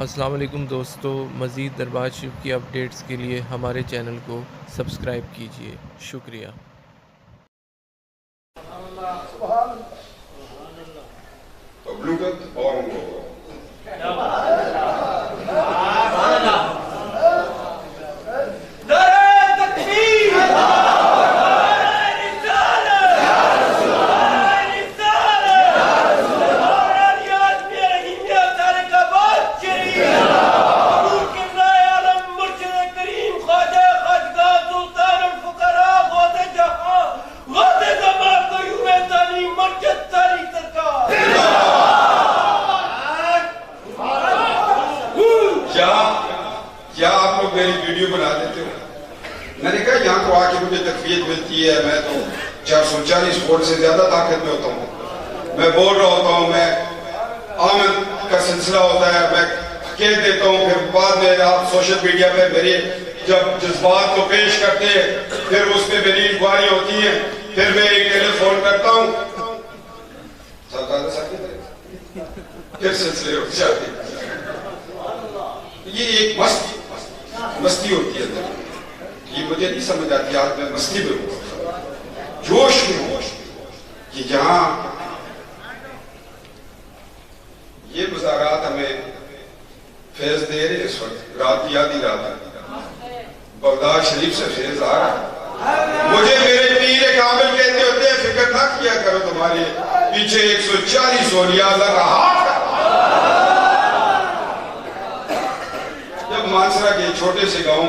السلام علیکم دوستو، مزید دربار شریف کی اپڈیٹس کے لیے ہمارے چینل کو سبسکرائب کیجیے۔ شکریہ۔ کیا آپ لوگ میری ویڈیو بنا دیتے ہو؟ میں نے کہا یہاں کو آ کے مجھے تقویت ملتی ہے، میں تو 440 وولٹ سے زیادہ طاقت میں ہوتا ہوں، میں بول رہا ہوتا ہوں، میں آمد کا سلسلہ ہوتا ہے، میں کہہ دیتا ہوں، پھر بعد میں آپ سوشل میڈیا پہ میری جب جذبات کو پیش کرتے ہیں پھر اس پہ میری انکوائری ہوتی ہے، پھر میں ایک ٹیلی فون کرتا ہوں، پھر سلسلے ہو جاتے ہیں۔ یہ ایک مستی ہوتی ہے اندر، یہ مجھے نہیں سمجھ آتی، آج میں مستی میں ہوں، جوش میں ہوں کہ جہاں یہ مزارات ہمیں فیض دے رہے اس وقت، رات کی آدھی رات بغداد شریف سے فیض آ رہا۔ مجھے میرے پیر کامل کہتے ہوتے ہیں فکر نہ کیا کرو، تمہارے پیچھے 140 اولیاء اللہ کا ہاتھ ہے۔ جب مانسرا کے چھوٹے سے گاؤں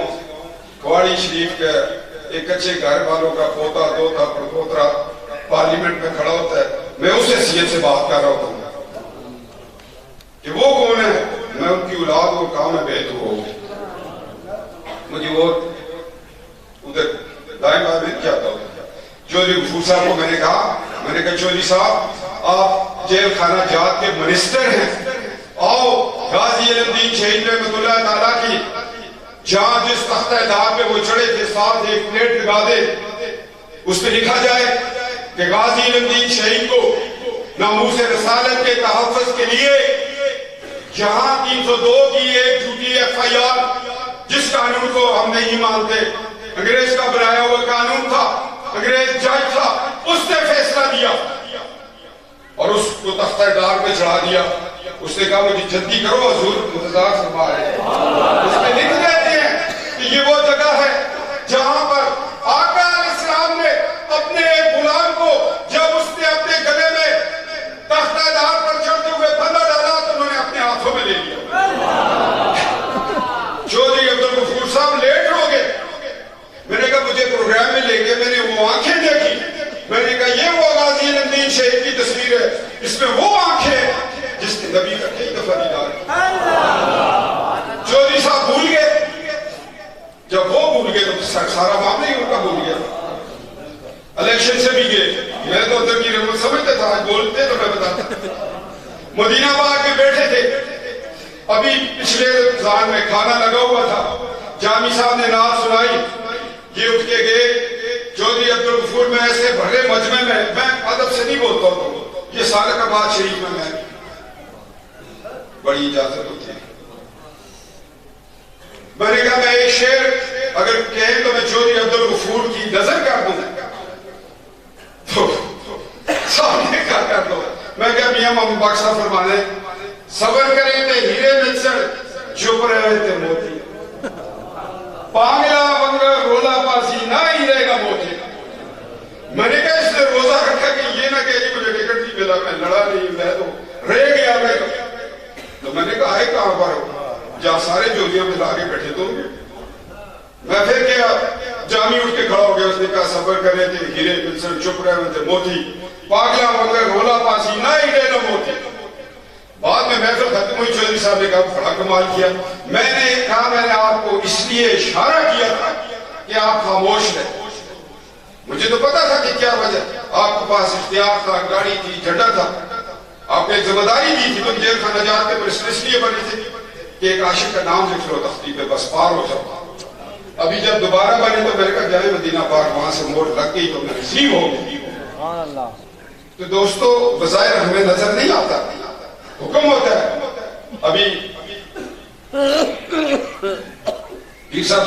کھواڑی شریف کے ایک اچھے گھر والوں کا پوتا دوتا پڑپوترا پارلیمنٹ میں کھڑا ہوتا ہے، میں اس حیثیت سے بات کر رہا ہوتا ہوں کہ وہ کون ہے، میں ان کی اولاد کو کام میں بیت ہو، مجھے وہ ادھر دائیں بائیں میں کیا تھا۔ چودھری غفور صاحب کو میں نے کہا چودھری صاحب آپ جیل خانہ جات کے منسٹر ہیں، آؤ غازی علم دین شہید رحمت اللہ تعالیٰ کی جہاں جس تختہ دار پہ وہ چڑھے تھے ساتھ ایک پلیٹ لگا دے، اس پہ لکھا جائے کہ غازی علم دین شہید کو ناموس رسالت کے تحفظ کے لیے جہاں 302 کی ایک جھوٹی FIR جس قانون کو ہم نہیں مانتے، انگریز کا بنایا ہوا قانون تھا، انگریز جج تھا، اس نے فیصلہ دیا اور اس کو تختہ دار پہ چڑھا دیا۔ اس نے کہا مجھے جلدی کرو حضور انتظار فرما رہے ہیں۔ اس میں لکھ دیتے ہیں کہ یہ وہ جگہ ہے جہاں پر آقا علیہ السلام نے اپنے ایک غلام کو جب اس نے اپنے گلے میں تختہ دار پر چڑھتے ہوئے پھندا ڈالا تو انہوں نے اپنے ہاتھوں میں لے لیا۔ چودھری عبدالغفور صاحب لیٹ ہو گئے، میں نے کہا مجھے پروگرام میں لے کے میں نے وہ آنکھیں دیکھی، میں نے کہا یہ وہ غازی علم دین شہید کی تصویر ہے، اس میں وہ آنکھیں جس نے نبی کا کئی دفعہ دیدار کیا۔ چودھری صاحب بھول گئے، جب وہ بھول گئے تو سارا معاملہ ہی ان کا بھول گیا۔ الیکشن سے بھی گئے، میں تو اندر کی رحمت سمجھتا تھا، بولتے تو میں بتاتا۔ مدینہ باغ میں بیٹھے تھے، ابھی پچھلے رمضان میں کھانا لگا ہوا تھا، جامی صاحب نے نعت سنائی، یہ اٹھ کے گئے، چودھری عبدالغفور میں ایسے بھرے مجمع میں ادب سے نہیں بولتا ہوں، یہ سالک آباد شریف میں بڑی اجازت ہوتی ہے۔ میں نے کہا میں ایک شعر اگر کہیں تو میں چودھری عبدالغفور کی نظر کر دوں تو سامنے کر دو۔ میں کہا میاں محمد باقشاہ فرمانے صبر کریں تے ہیرے مچڑ چپ رہے تے موتی، پانگلا ونگا رولا پاسی نہ ہیرے گا موتی۔ میں نے کہا اس نے روزہ رکھا کہ یہ نہ کہ مجھے ٹکٹ نہیں ملا، میں لڑا نہیں، میں تو رہ گیا۔ تو میں نے کہا آئے کہاں پر ہو جہاں سارے جولیاں میں لاگے بیٹھے تو میں پھر کیا جامی اٹھ کے کھڑا ہو گیا، اس نے کہا صبر کرے تھے ہیرے ملسن چپ رہے تھے موتی، پاگلا وگر رولا پاسی نہ ہیرے نہ موتی۔ بعد میں محفل ختم ہوئی، چودھری صاحب نے کہا بڑا کمال کیا، میں نے کہا میں نے آپ کو اس لیے اشارہ کیا تھا کہ آپ خاموش رہے، مجھے تو پتا تھا کہ کیا وجہ، آپ کے پاس اختیار تھا، گاڑی تھی، جھنڈا تھا، آپ نے ذمہ داری دی تھی، تم جیل خانہ جات کے پرسن اس لیے بنے تھے کہ ایک عاشق کا نام لکھ لو تختی پہ، بس پار ہو جاؤ۔ ابھی جب دوبارہ بنے تو میں نے کہا جائے مدینہ پاک، وہاں سے موڑ لگ گئی تو میں ریسیو ہو گئی۔ تو دوستو بظاہر ہمیں نظر نہیں آتا، حکم ہوتا ہے۔ ابھی پیر صاحب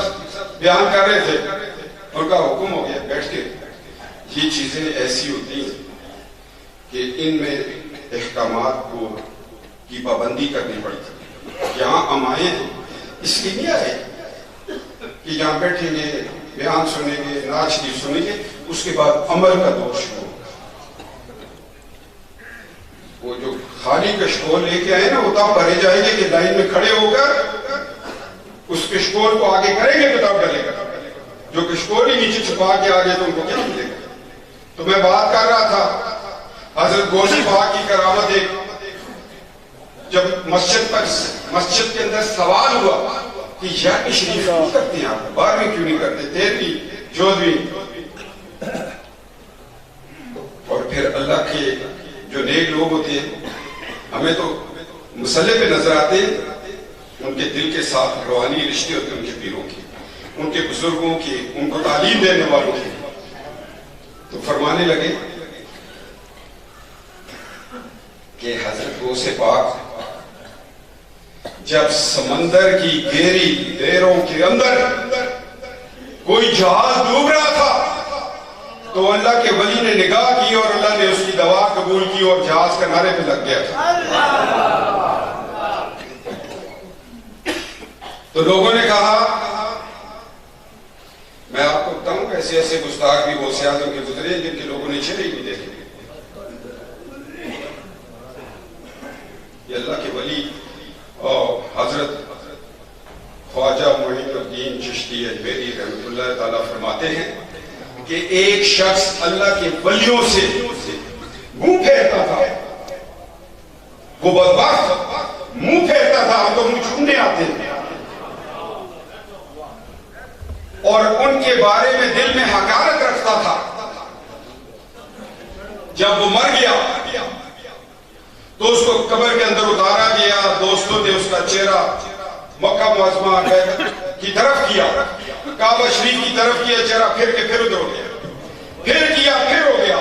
بیان کر رہے تھے، ان کا حکم ہو گیا بیٹھ کے یہ چیزیں ایسی ہوتی ہیں کہ ان میں احکامات کی پابندی کرنی پڑتی ہے. یہاں ہم آئے ہیں اس لیے نہیں آئے کہ یہاں بیٹھیں گے، بیان سنیں گے، نعت شریف سنیں گے، اس کے بعد عمل کا دور شروع ہوگا. وہ جو خالی کشکول لے کے آئے نا، وہ تب بھرے جائیں گے کہ لائن میں کھڑے ہو کر اس کشکول کو آگے کریں گے تو تب ڈلے گا. جو کشکول ہی نیچے چھپا کے آگے تو ان کو کیا ملے گا. تو میں بات کر رہا تھا حضرت غوث پاک کی کرامت. ایک جب مسجد کے اندر سوال ہوا کہ یاد شریف کیوں کرتے ہیں آپ، 12ویں کیوں نہیں کرتے، 13ویں 14ویں. اور پھر اللہ کے جو نیک لوگ ہوتے ہیں، ہمیں تو مسئلے پہ نظر آتے ہیں، ان کے دل کے ساتھ روحانی رشتے ہوتے ہیں، ان کے پیروں کے، ان کے بزرگوں کے، ان کو تعلیم دینے والوں کے. تو فرمانے لگے کہ حضرت غوث پاک جب سمندر کی گہری دیروں کے اندر کوئی جہاز ڈوب رہا تھا تو اللہ کے ولی نے نگاہ کی اور اللہ نے اس کی دعا قبول کی اور جہاز کنارے پہ لگ گیا تھا. تو لوگوں نے کہا، میں آپ کو بتاؤں کہ ایسے ایسے گستاخ بھی غوث اعظم کے گزرے جن کے لوگوں نے چہرے ہی نہیں دیکھے. یہ اللہ کے ولی اور حضرت خواجہ معین الدین چشتی اجمیری رحمۃ اللہ تعالیٰ فرماتے ہیں کہ ایک شخص اللہ کے ولیوں سے منہ پھیرتا تھا، وہ بدبخت منہ پھیرتا تھا، ہم تو منہ چھوڑنے آتے ہیں، اور ان کے بارے میں دل میں حقارت رکھتا تھا. جب وہ مر گیا تو اس کو قبر کے اندر اتارا گیا. دوستوں نے اس کا چہرہ مکہ معظمہ کی طرف کیا، کعبہ شریف کی طرف کیا، چہرہ پھر کے پھر ادھر ہو گیا، پھر کیا پھر ہو گیا.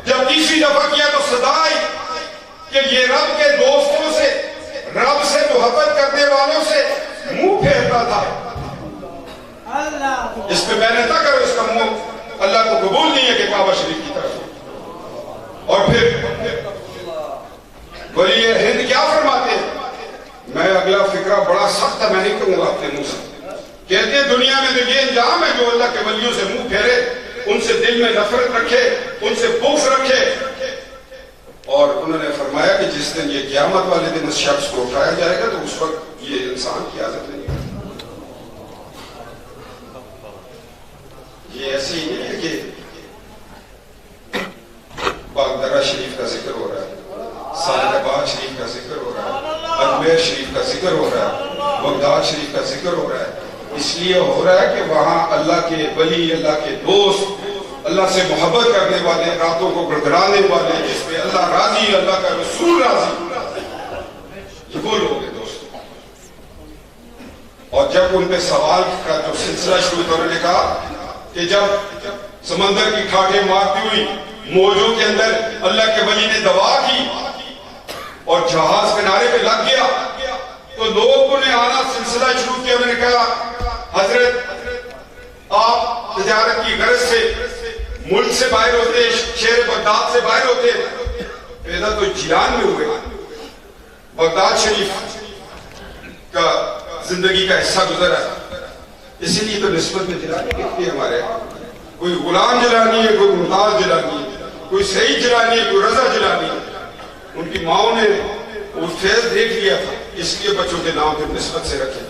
جب تیسری دفعہ کیا تو صدا آئی کہ یہ رب کے دوستوں سے، رب سے محبت کرنے والوں سے منہ پھیرتا تھا. اس پہ میں نے نہ کرو، اس کا منہ اللہ کو قبول نہیں ہے کہ کعبہ شریف کی طرف. اور پھر ولی ہند کیا فرماتے ہیں، میں اگلا فکرہ بڑا سخت ہے، میں نہیں کہوں گا اپنے منہ سے. کہتے ہیں دنیا میں تو یہ انجام ہے جو اللہ کے ولیوں سے منہ پھیرے، ان سے دل میں نفرت رکھے، ان سے بغض رکھے. اور انہوں نے فرمایا کہ جس دن یہ قیامت والے دن اس شخص کو اٹھایا جائے گا تو اس وقت یہ انسان کی عادت نہیں ہے. یہ ایسے ہی نہیں ہے کہ باغدرہ شریف کا ذکر ہو رہا ہے، سعدآباد شریف کا ذکر ہو رہا ہے، اجمیر شریف کا ذکر ہو رہا ہے، بغداد شریف کا ذکر ہو رہا ہے. اس لیے ہو رہا ہے کہ وہاں اللہ کے ولی، اللہ کے دوست، اللہ سے محبت کرنے والے، راتوں کو گڑگڑانے والے، جس پہ اللہ راضی، اللہ کا رسول راضی، یہ وہ لوگ ہیں دوست. اور جب ان پہ سوال کا جو سلسلہ شروع تھا، انہوں نے کہا کہ جب سمندر کی کھاٹیں مارتی ہوئی موجوں کے اندر اللہ کے ولی نے دعا کی اور جہاز کنارے پہ لگ گیا تو لوگوں نے آنا سلسلہ شروع کیا. انہوں نے کہا حضرت آپ تجارت کی غرض سے ملک سے باہر ہوتے، شہر بغداد سے باہر ہوتے، پیدا تو جیلان میں ہوئے، بغداد شریف کا زندگی کا حصہ گزرا ہے، اسی لیے تو نسبت میں جلانی کتنی ہے ہمارے. کوئی غلام جلانی ہے، کوئی ممتاز جلانی ہے، کوئی سعید جلانی ہے، کوئی رضا جلانی ہے. ان کی ماؤں نے وہ فیض دیکھ لیا تھا، اس لیے بچوں کے نام پھر نسبت سے رکھے.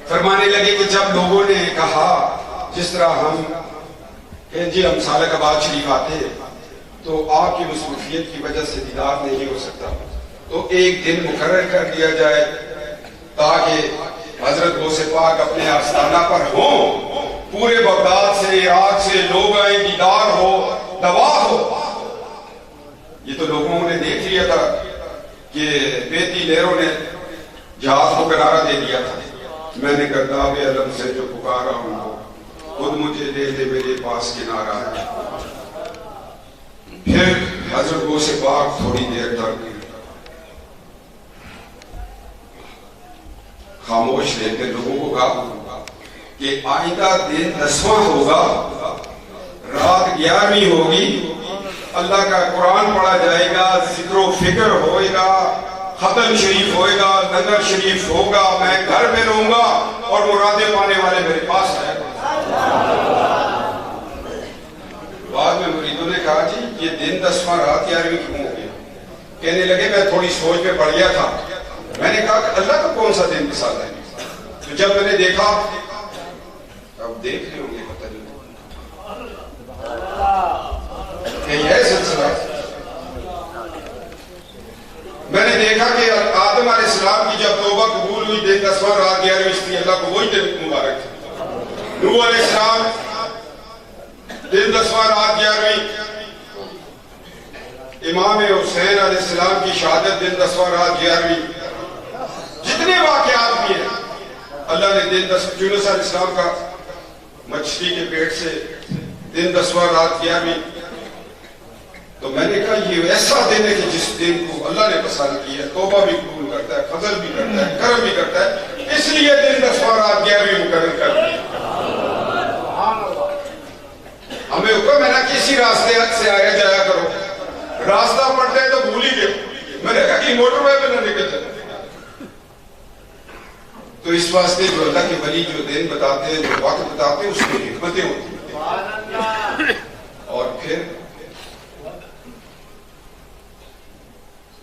فرمانے لگے کہ جب لوگوں نے کہا جس طرح ہم جی ہم سالک آباد شریف آتے ہیں تو آپ کی مصروفیت کی وجہ سے دیدار نہیں ہو سکتا، تو ایک دن مقرر کر دیا جائے تاکہ حضرت غوث پاک اپنے آستانہ پر ہوں، پورے بغداد سے، عراق سے لوگ آئیں، دیدار ہو، دعا ہو. یہ تو لوگوں نے دیکھ لیا تھا کہ بیتی لہروں نے جہاز کو کنارہ دے دیا تھا. میں نے گرداب علم سے جو پکارا ہوں کو خود مجھے لے لے میرے پاس کنارہ ہے. پھر حضرت غوث پاک تھوڑی دیر تک خاموش رہے پھر لوگوں کو کہا کہ آئندہ دن 10واں ہوگا، رات 11ویں ہوگی، اللہ کا قرآن پڑھا جائے گا، ذکر و فکر ہوئے گا، ختم شریف ہوئے گا، لنگر شریف ہوگا، میں گھر میں رہوں گا اور مرادیں پانے والے میرے پاس آئے گا. بعد میں مریدوں نے کہا جی یہ دن 10واں رات 11ویں کیوں ہو گیا؟ کہنے لگے میں تھوڑی سوچ میں پڑ گیا تھا. میں نے کہا کہ اللہ کا کون سا دن پسند ہے؟ تو جب میں نے دیکھا، اب دیکھ رہے ہوں گے پتہ نہیں کہ یہ سلسلہ، میں نے دیکھا کہ آدم علیہ السلام کی جب توبہ قبول ہوئی دن 10واں رات 11ویں، اس لیے اللہ کو وہی دن مبارک تھا. نوح علیہ السلام دن 10واں رات 11ویں، امام حسین علیہ السلام کی شہادت دن 10واں رات 11ویں. جتنے واقعات بھی ہیں اللہ نے دن 10، یونس علیہ السلام کا مچھلی کے پیٹ سے دن 10واں رات 11ویں. تو میں نے کہا یہ ایسا دن ہے کہ جس دن کو اللہ نے پسند کیا ہے، توبہ بھی قبول کرتا ہے، فضل بھی کرتا ہے، کرم بھی کرتا ہے، اس لیے دن 10واں رات 11ویں مقرر کر دیا. ہمیں حکم ہے نا کہ اسی راستے سے آیا جایا کرو. راستہ پڑتے ہیں تو بھول ہی گئے. میں نے کہا کہ موٹر وے پہ نہ نکل جائے. تو اس واسطے جو اللہ کے ولی جو دن بتاتے ہیں، جو وقت بتاتے ہیں، اس میں حکمتیں ہوتی ہیں. اور پھر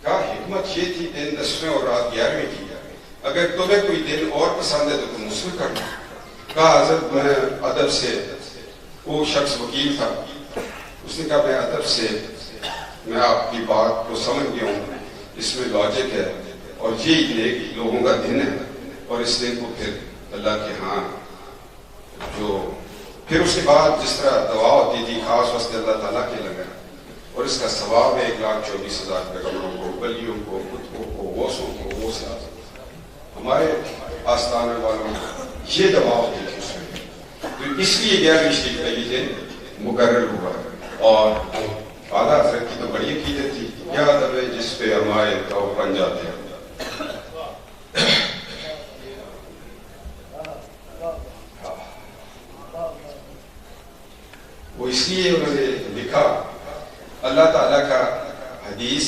کہا حکمت یہ تھی دن 10ویں اور رات 11ویں کی. اگر تمہیں کوئی دن اور پسند ہے تو تم اس میں کرنا. کہا حضرت میں ادب سے، وہ شخص وکیل تھا، اس نے کہا میں ادب سے میں آپ کی بات کو سمجھ گیا ہوں، اس میں لاجک ہے اور یہ نیک لوگوں کا دن ہے. اور اس دن کو پھر اللہ کے ہاں جو پھر اس کے بعد جس طرح دعا ہوتی تھی خاص واسطے اللہ تعالیٰ کے لگا، اور اس کا ثواب ہے 1,24,000 پیغمبروں کو، ولیوں کو، کتبوں کو، غوثوں کو، غوث اعظم. ہمارے آستانے والوں یہ دعا ہوتی تھی اس میں. تو اس لیے 11ویں شریف کا یہ دن مقرر ہوا. اور اعلیٰ حضرت کی تو بڑی عقیدت تھی، کیا ادب ہے جس پہ ہمارے تو بن جاتے ہیں. وہ اس لیے انہوں نے لکھا، اللہ تعالیٰ کا حدیث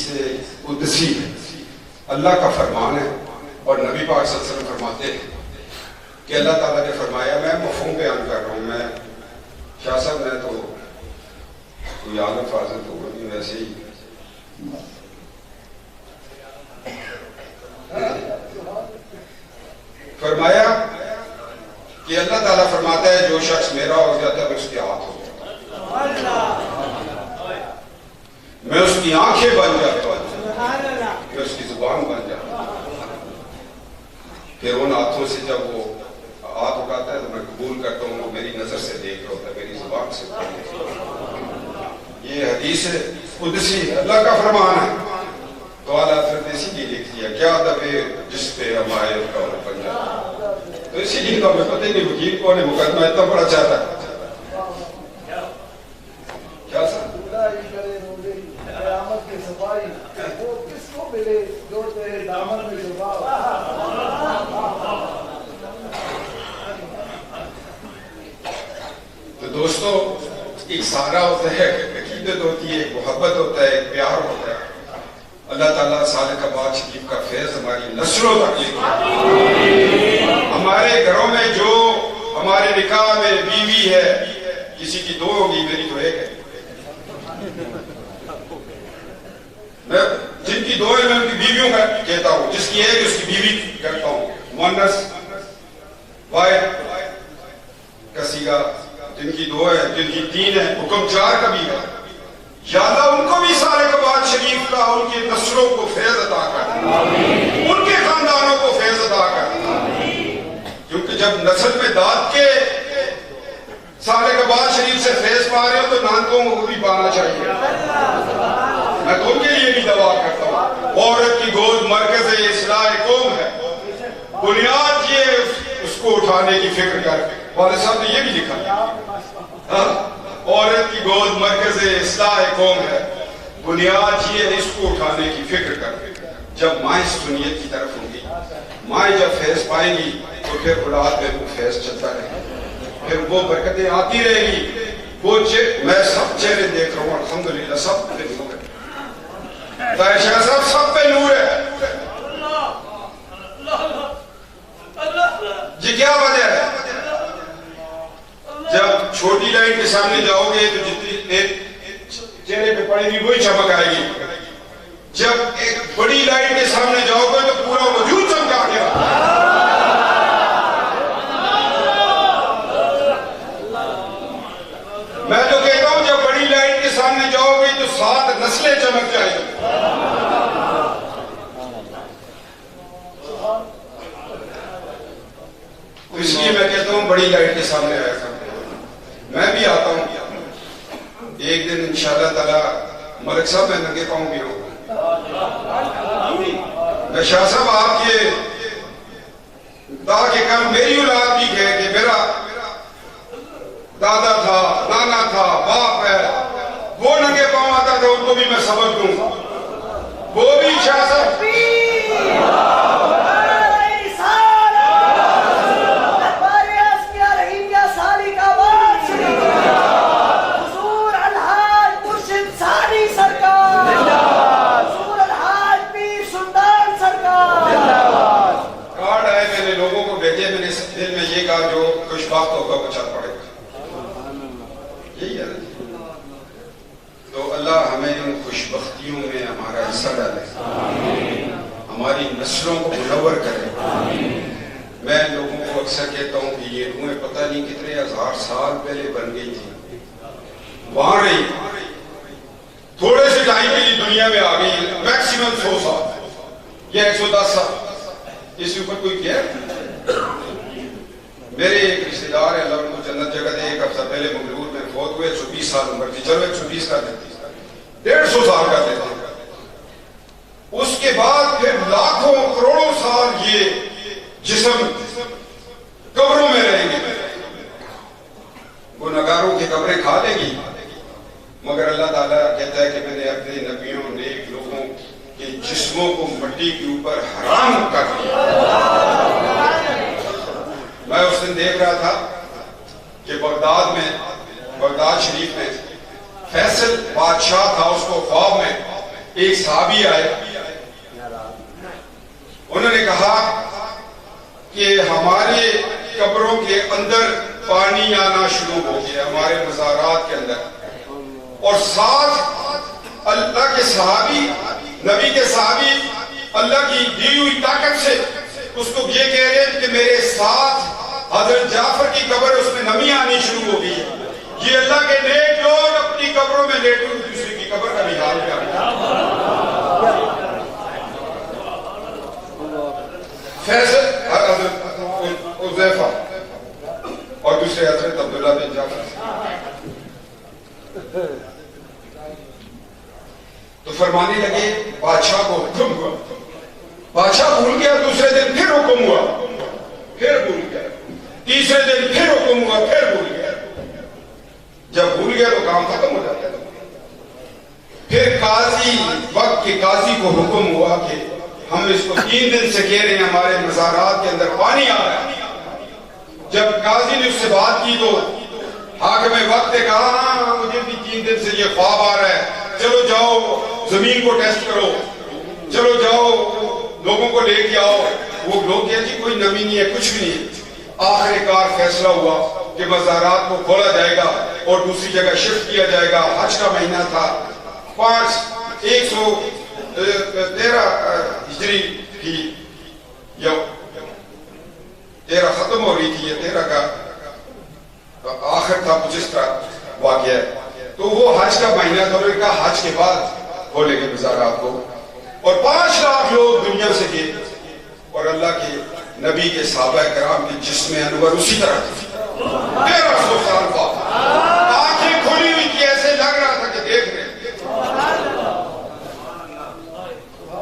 قدسی ہے، اللہ کا فرمان ہے. اور نبی پاک صلی اللہ علیہ وسلم فرماتے ہیں کہ اللہ تعالیٰ نے فرمایا، میں مفہوم بیان کر رہا ہوں، میں شاہ صاحب میں تو کوئی عالم فاضل تو نہیں، ویسے ہی فرمایا کہ اللہ تعالیٰ فرماتا ہے جو شخص میرا ہو جاتا ہے میں اس کے ہاتھ ہو جاتا ہوں، میں اس کی آنکھیں بن جاتا ہوں، میں اس کی زبان بن جاتا ہوں. پھر ان ہاتھوں سے جب وہ ہاتھ اٹھاتا ہے تو میں قبول کرتا ہوں، وہ میری نظر سے دیکھ رہا ہوتا ہے، میری زبان سے دیکھ رہا ہوتا ہے. یہ حدیث قدسی اللہ کا فرمان ہے. تو اعلیٰ حضرت اسی لیے لکھ دیا، کیا ادب ہے جس پہ ہمارے کا بن جاتا ہے. تو اسی لیے تو ہمیں پتہ ہی نہیں وکیل کون ہے، مقدمہ اتنا بڑا چاہتا ہے. کیا سر تو دوستو ایک سہارا ہوتا ہے، عقیدت ہوتی ہے، ایک محبت ہوتا ہے، ایک پیار ہوتا ہے. اللہ تعالیٰ صالح آباد شریف کا فیض ہماری نسلوں تک لے کے ہمارے گھروں میں جو ہمارے نکاح میں بیوی ہے، کسی کی 2 ہوگی، میری تو 1 ہے. میں جن کی 2 ہے میں ان کی بیویوں کا کہتا ہوں، جس کی 1 اس کی بیوی کہتا ہوں. مؤنث واحد کا صیغہ، جن کی 2 ہے، جن کی 3 ہے، حکم 4 کا بھی ہے. یا اللہ ان کو بھی صالح آباد شریف کا، ان کی نسلوں کو فیض عطا کر، ان کے خاندانوں کو فیض عطا کر. کیونکہ جب نسل میں داد کے صالح آباد شریف سے فیض پا رہے ہو تو نانکوں کو بھی پانا چاہیے. میں تو ان کے لیے بھی دعا کرتا ہوں. عورت کی گود مرکز اصلاح قوم ہے. بنیاد یہ اس کو اٹھانے کی فکر کر. والد صاحب نے یہ بھی لکھا, عورت کی گود مرکز اصلاح قوم ہے, بنیاد یہ اس کو اٹھانے کی فکر کر. جب مائیں سنیت کی طرف ہوں گی, مائیں جب فیض پائیں گی تو پھر اولاد میں وہ فیض چلتا رہے گا, پھر وہ برکتیں آتی رہے گی. وہ میں سب چہرے دیکھ رہا ہوں الحمدللہ, سب پہ نور ہے. طاہر شاہ صاحب سب پہ نور ہے. جی کیا وجہ ہے؟ جب چھوٹی لائٹ کے سامنے جاؤ گے تو جتنی چہرے پہ پڑے گی وہی چمک آئے گی. جب ایک بڑی لائٹ کے سامنے جاؤ گے تو پورا وجود چمکا گیا. میں تو کہتا ہوں جب بڑی لائٹ کے سامنے جاؤ گے تو 7 نسلیں چمک جائیں گی. اس لیے میں کہتا ہوں بڑی لائٹ کے سامنے آیا کروں. میں بھی آتا ہوں ایک دن انشاءاللہ تعالی. ملک صاحب میں ننگے پاؤں بھی ہوں. میں شاہ صاحب آپ کے تاکہ کل میری اولاد بھی کہے کہ میرا دادا تھا, نانا تھا, باپ ہے, وہ ننگے پاؤں آتا تھا, ان کو بھی میں سبق دوں. وہ بھی شاہ صاحب دل میں یہ کہا جو خوشبخت ہوگا وہ چل پڑے گا. یہی ہے نا. تو اللہ ہمیں ان خوشبختیوں میں ہمارا حصہ ڈالے, ہماری نسلوں کو منور کرے. میں لوگوں کو اکثر کہتا ہوں کہ یہ روحیں پتہ نہیں کتنے ہزار سال پہلے بن گئی تھی, وہاں رہی, تھوڑے سے ٹائم کے لیے دنیا میں آ گئی, میکسیمم 100 سال یا 110 سال. اس کے اوپر کوئی کہہ. میرے ایک رشتہ دار ہے, اللہ ان کو جنت جگہ دے, ایک ہفتہ پہلے منگلور میں فوت ہوئے. 120 سال عمر تھی. چلو 120 کا دیتی, 150 سال کا دیتے. اس کے بعد پھر لاکھوں کروڑوں سال یہ جسم قبروں میں رہیں گے. وہ نگاروں کی قبریں کھا لے گی, مگر اللہ تعالیٰ کہتا ہے کہ میں نے اپنے نبیوں نیک لوگوں کے جسموں کو مٹی کے اوپر حرام کر دیا. میں اس دن دیکھ رہا تھا کہ بغداد شریف میں فیصل بادشاہ تھا, اس کو خواب میں ایک صحابی آئے. انہوں نے کہا کہ ہمارے قبروں کے اندر پانی آنا شروع ہو گیا, ہمارے مزارات کے اندر, اور ساتھ اللہ کے صحابی, نبی کے صحابی اللہ کی دی ہوئی طاقت سے اس کو یہ کہہ رہے ہیں کہ میرے ساتھ حضرت جعفر کی قبر, اس میں نمی آنی شروع ہو گئی ہے. یہ اللہ کے نیک لوگ اپنی قبروں میں لیٹے ہوئے دوسرے کی قبر کا بھی حال کیا فیصل حضرت حذیفہ اور دوسرے حضرت عبداللہ بن جعفر. تو فرمانے لگے, بادشاہ کو حکم ہوا, بادشاہ بھول گیا, دوسرے دن پھر حکم ہوا, پھر بھول گیا, تیسرے دن پھر حکم ہوا, پھر بھول گیا. جب بھول گیا تو کام ختم ہو جاتا ہے. پھر قاضی, وقت کے قاضی کو حکم ہوا کہ ہم اس کو 3 دن سے کہہ رہے ہیں ہمارے مزارات کے اندر پانی آ رہا ہے. جب قاضی نے اس سے بات کی تو حاکم وقت نے کہا ہاں مجھے بھی 3 دن سے یہ خواب آ رہا ہے, چلو جاؤ زمین کو ٹیسٹ کرو, چلو جاؤ لوگوں کو لے کے آؤ. وہ لوگ کہتے ہیں کوئی نمی نہیں ہے, کچھ بھی نہیں. آخر کار فیصلہ ہوا کہ مزارات کو کھولا جائے گا اور دوسری جگہ شفٹ کیا جائے گا. حج کا مہینہ تھا, 113 ہجری کی, یا 13 ختم ہو رہی تھی, یا 13 کا آخر تھا, کچھ اس کا واقعہ ہے. تو وہ حج کا مہینہ تھا, انہوں نے کہا حج کے بعد کھولیں گے مزارات کو. اور 5 لاکھ لوگ دنیا سے گئے, اور اللہ کے نبی کے صحابہ کرام کے جسم انور اسی طرح تھی. 1300 سال بعد آنکھیں کھلی ہوئی تھی, ایسے لگ رہا تھا کہ دیکھ رہے.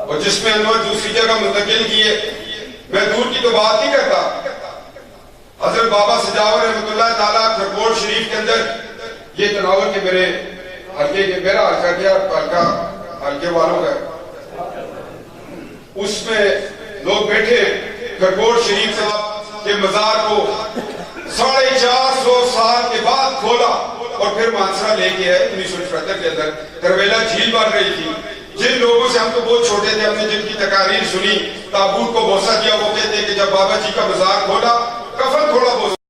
اور جس میں انور دوسری جگہ منتقل کیے. میں دور کی تو بات نہیں کرتا. حضرت بابا سجاور رحمۃ اللہ تعالیٰ کھرکوٹ شریف کے اندر یہ تناور کے میرے حلقے کے میرا حلقہ کیا حلقے والوں کا اس میں لوگ بیٹھے کھرکوٹ شریف صاحب کے مزار کو 450 سال کے بعد کھولا اور پھر مانسرا لے کے آئے. 1978 کے اندر ترویلا جھیل بن رہی تھی. جن لوگوں سے ہم تو بہت چھوٹے تھے, ہم نے جن کی تقاریر سنی, تابوت کو بوسہ دیا, وہ کہتے ہیں کہ جب بابا جی کا مزار کھولا کفن تھوڑا بوسہ